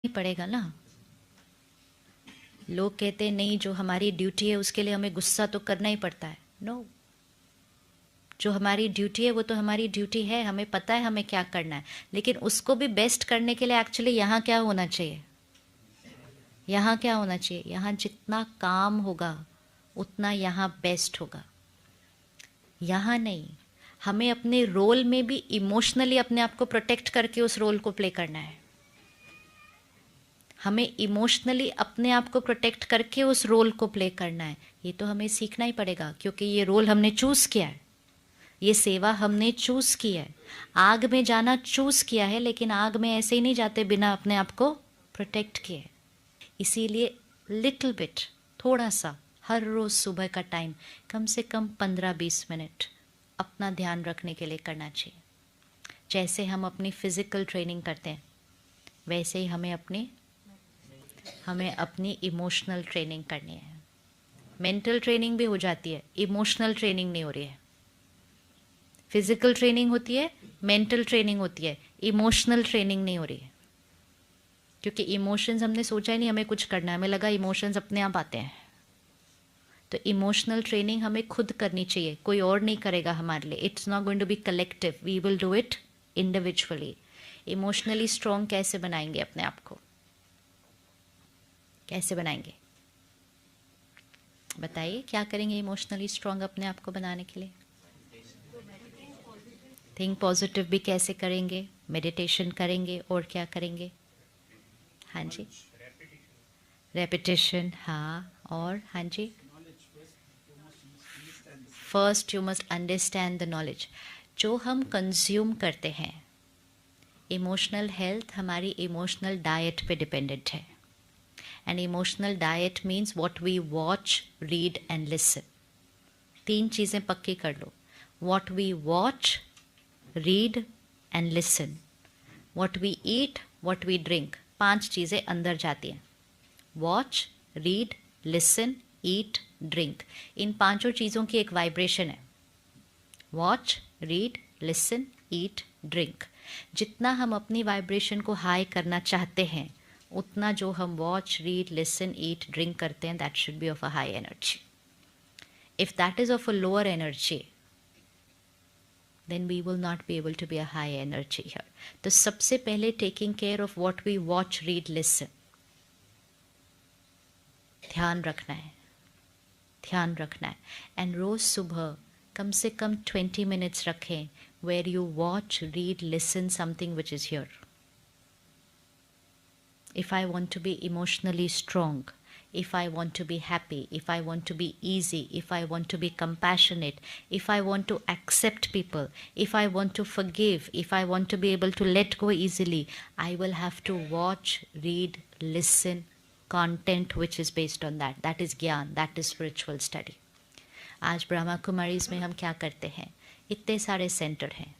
नहीं पड़ेगा ना। लोग कहते हैं नहीं, जो हमारी ड्यूटी है उसके लिए हमें गुस्सा तो करना ही पड़ता है। नो, जो हमारी ड्यूटी है वो तो हमारी ड्यूटी है, हमें पता है हमें क्या करना है, लेकिन उसको भी बेस्ट करने के लिए एक्चुअली यहाँ क्या होना चाहिए, यहाँ क्या होना चाहिए, यहाँ जितना काम होगा उतना यहाँ बेस्ट होगा। यहाँ नहीं, हमें अपने रोल में भी इमोशनली अपने आप को प्रोटेक्ट करके उस रोल को प्ले करना है। हमें इमोशनली अपने आप को प्रोटेक्ट करके उस रोल को प्ले करना है। ये तो हमें सीखना ही पड़ेगा, क्योंकि ये रोल हमने चूज़ किया है, ये सेवा हमने चूज़ की है, आग में जाना चूज़ किया है, लेकिन आग में ऐसे ही नहीं जाते बिना अपने आप को प्रोटेक्ट किए। इसीलिए लिटिल बिट, थोड़ा सा, हर रोज़ सुबह का टाइम कम से कम 15-20 मिनट अपना ध्यान रखने के लिए करना चाहिए। जैसे हम अपनी फिज़िकल ट्रेनिंग करते हैं वैसे ही हमें अपनी इमोशनल ट्रेनिंग करनी है। मेंटल ट्रेनिंग भी हो जाती है, इमोशनल ट्रेनिंग नहीं हो रही है। फिजिकल ट्रेनिंग होती है, मेंटल ट्रेनिंग होती है, इमोशनल ट्रेनिंग नहीं हो रही है। क्योंकि इमोशंस हमने सोचा ही नहीं हमें कुछ करना है, हमें लगा इमोशंस अपने आप आते हैं। तो इमोशनल ट्रेनिंग हमें खुद करनी चाहिए, कोई और नहीं करेगा हमारे लिए। It's not going to be collective, we will do it individually. Emotionally strong कैसे बनाएंगे अपने आप को, कैसे बनाएंगे बताइए, क्या करेंगे इमोशनली स्ट्रॉन्ग अपने आप को बनाने के लिए? थिंक पॉजिटिव भी कैसे करेंगे? मेडिटेशन करेंगे, और क्या करेंगे? हाँ जी, रेपिटेशन, हाँ, और हाँ जी, first you must understand the knowledge. जो हम कंज्यूम करते हैं, इमोशनल हेल्थ हमारी इमोशनल डाइट पे डिपेंडेंट है। And emotional diet means what we watch, read and listen. 3 चीज़ें पक्की कर लो, what we watch, read and listen. What we eat, what we drink, 5 चीज़ें अंदर जाती हैं। Watch, read, listen, eat, drink, इन 5 चीज़ों की एक वाइब्रेशन है। Watch, read, listen, eat, drink. जितना हम अपनी वाइब्रेशन को हाई करना चाहते हैं, उतना जो हम watch, read, listen, eat, drink करते हैं, that should be of a high energy. If that is of a lower energy, then we will not be able to be a high energy here. तो सबसे पहले taking care of what we watch, read, listen, ध्यान रखना है, ध्यान रखना है। And रोज़ सुबह कम से कम 20 minutes रखें where you watch, read, listen something which is here. If I want to be emotionally strong, if I want to be happy, if I want to be easy, if I want to be compassionate, if I want to accept people, if I want to forgive, if I want to be able to let go easily, I will have to watch, read, listen, content which is based on that. That is Gyan, that is spiritual study. आज ब्रह्मा कुमारीज में हम क्या करते हैं, इतने सारे centre हैं,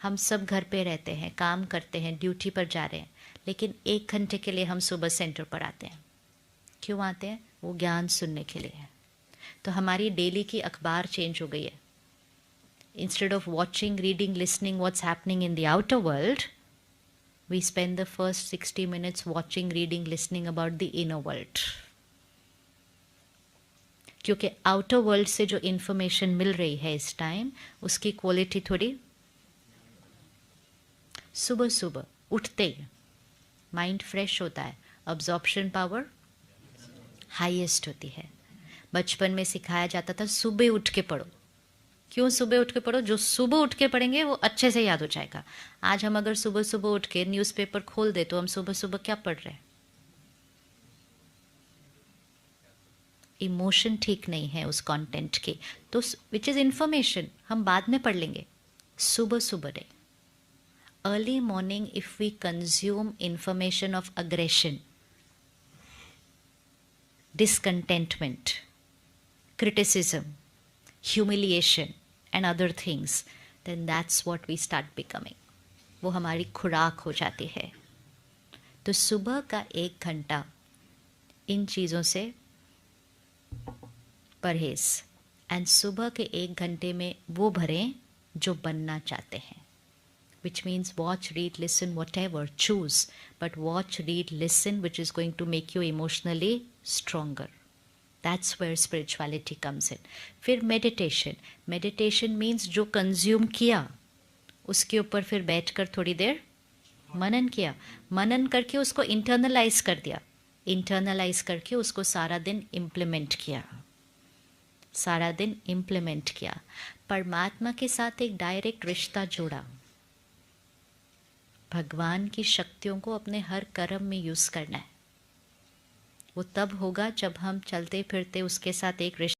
हम सब घर पे रहते हैं, काम करते हैं, ड्यूटी पर जा रहे हैं, लेकिन 1 घंटे के लिए हम सुबह सेंटर पर आते हैं। क्यों आते हैं? वो ज्ञान सुनने के लिए है। तो हमारी डेली की अखबार चेंज हो गई है। Instead of watching, reading, listening what's happening in the outer world, we spend the first 60 minutes watching, reading, listening about the inner world. क्योंकि आउटर वर्ल्ड से जो इंफॉर्मेशन मिल रही है इस टाइम, उसकी क्वालिटी थोड़ी, सुबह सुबह उठते ही माइंड फ्रेश होता है, अब्जॉर्प्शन पावर हाईएस्ट होती है। बचपन में सिखाया जाता था सुबह उठ के पढ़ो। क्यों सुबह उठ के पढ़ो? जो सुबह उठ के पढ़ेंगे वो अच्छे से याद हो जाएगा। आज हम अगर सुबह सुबह उठ के न्यूज़पेपर खोल दे तो हम सुबह सुबह क्या पढ़ रहे हैं? इमोशन ठीक नहीं है उस कंटेंट के, तो विच इज़ इंफॉर्मेशन हम बाद में पढ़ लेंगे, सुबह सुबह नहीं। Early morning if we consume information of aggression, discontentment, criticism, humiliation and other things, then that's what we start becoming. वो हमारी खुराक हो जाती है। तो सुबह का 1 घंटा इन चीज़ों से परहेज, एंड सुबह के 1 घंटे में वो भरें जो बनना चाहते हैं। which means watch, read, listen, whatever, choose. But watch, read, listen, which is going to make you emotionally stronger. That's where spirituality comes in. फिर meditation. Meditation means जो consume किया उसके ऊपर फिर बैठकर थोड़ी देर मनन किया, मनन करके उसको internalize कर दिया, internalize करके उसको सारा दिन implement किया, सारा दिन implement किया, परमात्मा के साथ एक डायरेक्ट रिश्ता जोड़ा, भगवान की शक्तियों को अपने हर कर्म में यूज़ करना है. वो तब होगा जब हम चलते फिरते उसके साथ एक रिश्ता